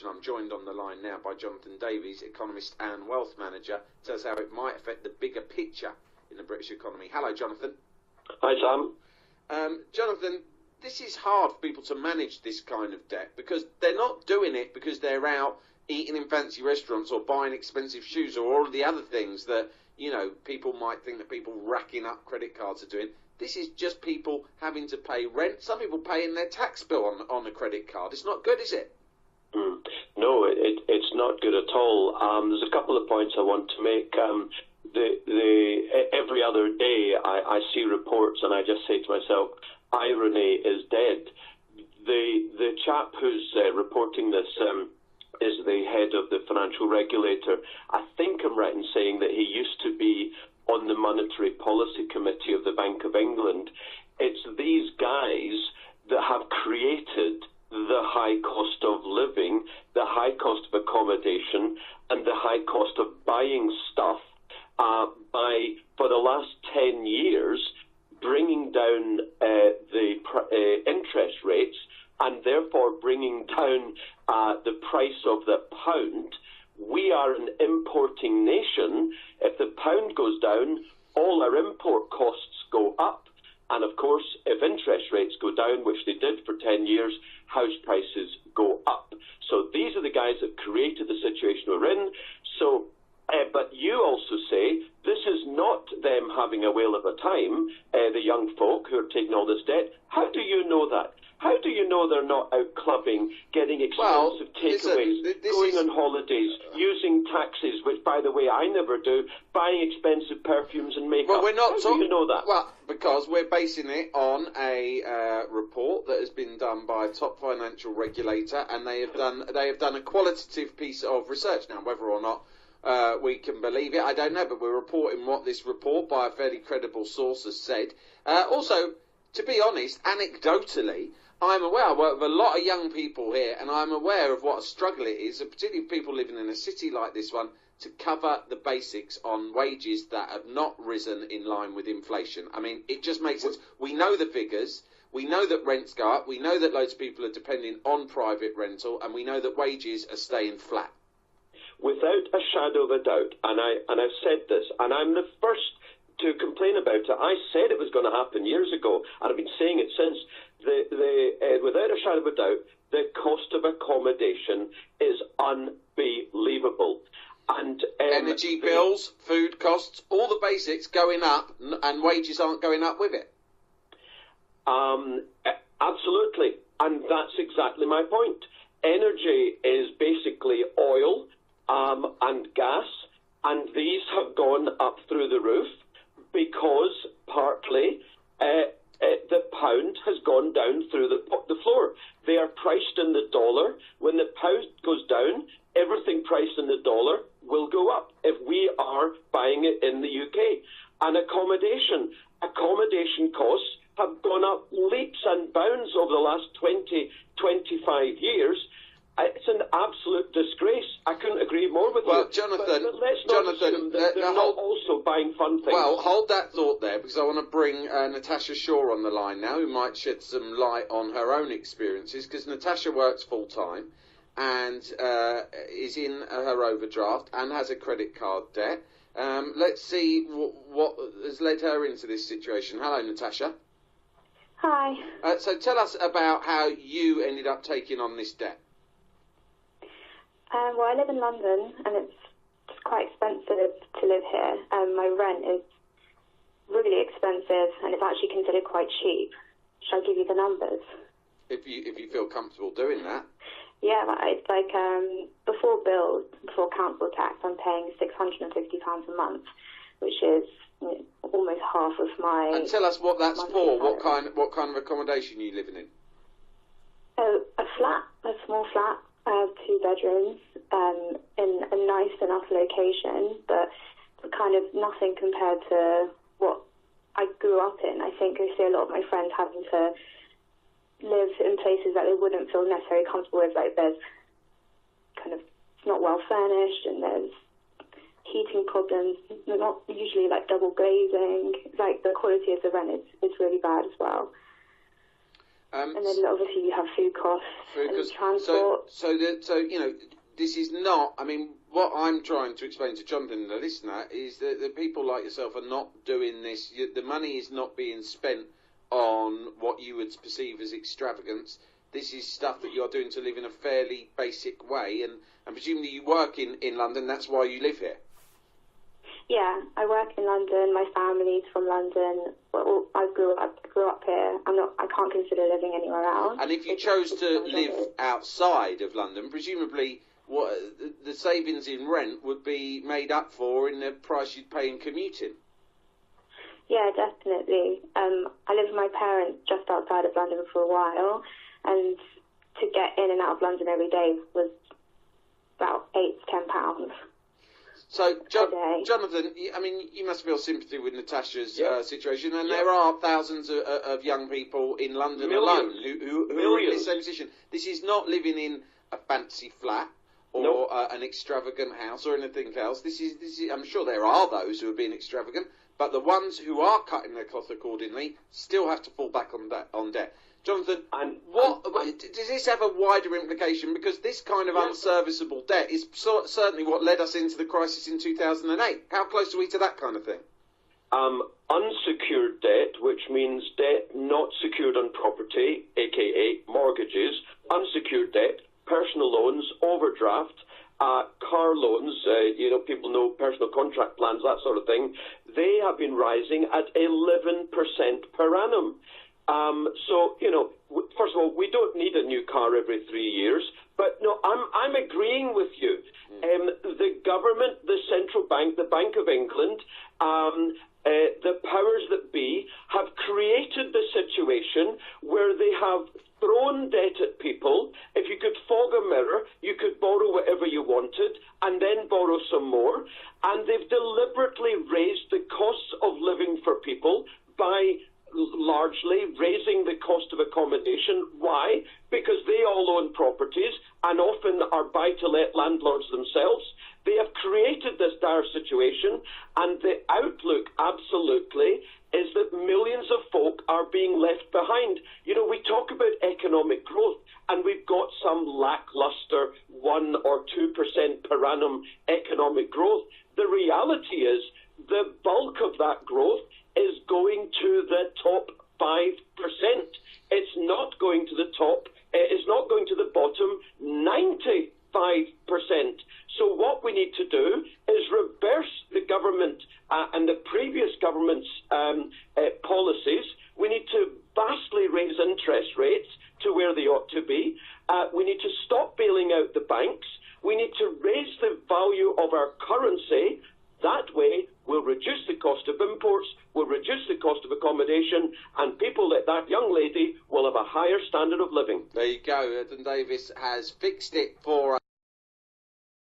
I'm joined on the line now by Jonathan Davies, economist and wealth manager. Tell us how it might affect the bigger picture in the British economy. Hello, Jonathan. Hi, Sam. Jonathan, this is hard for people to manage this kind of debt because they're not doing it because they're out eating in fancy restaurants or buying expensive shoes or all of the other things that, you know, people might think that people racking up credit cards are doing. This is just people having to pay rent. Some people paying their tax bill on a credit card. It's not good, is it? No, it's not good at all. There's a couple of points I want to make. Every other day I see reports and I just say to myself, irony is dead. The chap who's reporting this is the head of the financial regulator. I think I'm right in saying that he used to be on the Monetary Policy Committee of the Bank of England. It's these guys that have created the high cost of living, the high cost of accommodation, and the high cost of buying stuff by, for the last 10 years, bringing down the interest rates and therefore bringing down the price of the pound. We are an importing nation. If the pound goes down, all our import costs go up. And of course, if interest rates go down, which they did for 10 years, house prices go up. So these are the guys that created the situation we're in. So, but you also say this is not them having a whale of a time, the young folk who are taking all this debt. How do you know that? How do you know they're not out clubbing, getting expensive takeaways, going on holidays, using taxis, which, by the way, I never do, buying expensive perfumes and makeup? Well, we're not How do you know that? Well, because we're basing it on a report that has been done by a top financial regulator, and they have done a qualitative piece of research. Now, whether or not we can believe it, I don't know, but we're reporting what this report by a fairly credible source has said. Also, to be honest, anecdotally, I'm aware, I work with a lot of young people here, and I'm aware of what a struggle it is, particularly people living in a city like this one, to cover the basics on wages that have not risen in line with inflation. I mean, it just makes sense. We know the figures. We know that rents go up. We know that loads of people are depending on private rental, and we know that wages are staying flat. Without a shadow of a doubt, and I've said this, and I'm the first to complain about it. I said it was going to happen years ago, and I've been saying it since. Without a shadow of a doubt, the cost of accommodation is unbelievable. And energy bills, food costs, all the basics going up, and wages aren't going up with it. Absolutely, and that's exactly my point. Energy is basically oil and gas, and these have gone up through the roof because partly the pound has gone down through the floor. They are priced in the dollar. When the pound goes down, everything priced in the dollar will go up if we are buying it in the UK. And accommodation costs have gone up leaps and bounds over the last 20, 25 years. It's an absolute disgrace. I couldn't agree more with you. Well, Jonathan, but let's not assume that they're not also buying fun things. Well, hold that thought there, because I want to bring Natasha Shaw on the line now, who might shed some light on her own experiences, because Natasha works full-time and is in her overdraft and has a credit card debt. Let's see what has led her into this situation. Hello, Natasha. Hi. So tell us about how you ended up taking on this debt. Well, I live in London, and it's just quite expensive to live here. My rent is really expensive, and it's actually considered quite cheap. Shall I give you the numbers? If you feel comfortable doing that. Yeah, it's like before bills, before council tax, I'm paying £650 a month, which is almost half of my. And tell us what that's for. Salary. What kind of accommodation are you living in? So a small flat. I have 2 bedrooms in a nice enough location, but kind of nothing compared to what I grew up in. I think I see a lot of my friends having to live in places that they wouldn't feel necessarily comfortable with. Like there's kind of, it's not well furnished, and there's heating problems. They're not usually like double glazing. Like the quality of the rent is really bad as well. And then obviously you have food costs and transport. So you know, this is not. I mean, what I'm trying to explain to Jonathan, the listener, is that the people like yourself are not doing this. The money is not being spent on what you would perceive as extravagance. This is stuff that you're doing to live in a fairly basic way, and presumably you work in London. That's why you live here. Yeah, I work in London. My family's from London. Well, I grew up here. I can't consider living anywhere else. And if you chose to live outside of London, presumably what the savings in rent would be made up for in the price you'd pay in commuting. Yeah, definitely. I lived with my parents just outside of London for a while, and to get in and out of London every day was about £8 to £10. So, Jonathan, I mean, you must feel sympathy with Natasha's situation, and there are thousands of young people in London alone who are in the same position. This is not living in a fancy flat or an extravagant house or anything else. This is. I'm sure there are those who are being extravagant, but the ones who are cutting their cloth accordingly still have to fall back on debt. Jonathan, does this have a wider implication? Because this kind of unserviceable debt is certainly what led us into the crisis in 2008. How close are we to that kind of thing? Unsecured debt, which means debt not secured on property, aka mortgages, unsecured debt, personal loans, overdraft, car loans, people know personal contract plans, that sort of thing, they have been rising at 11% per annum. First of all, we don't need a new car every 3 years. But no, I'm agreeing with you. The government, the central bank, the Bank of England, the powers that be have created the situation where they have thrown debt at people. If you could fog a mirror, you could borrow whatever you wanted and then borrow some more. And they've deliberately raised the costs of living for people by largely raising the cost of accommodation. Why? Because they all own properties and often are buy-to-let landlords themselves. They have created this dire situation, and the outlook absolutely is that millions of folk are being left behind. You know, we talk about economic growth, and we've got some lackluster 1 or 2% per annum economic growth. The reality is the bulk of that growth is going to the top 5%. It's not going to the top, it's not going to the bottom 95%. So what we need to do is reverse the government and the previous government's policies. We need to vastly raise interest rates to where they ought to be. We need to stop bailing out the banks. We need to raise the value of our currency. That way, we'll reduce the cost of imports, we'll reduce the cost of accommodation, and people like that young lady will have a higher standard of living. There you go. Eden Davis has fixed it for us.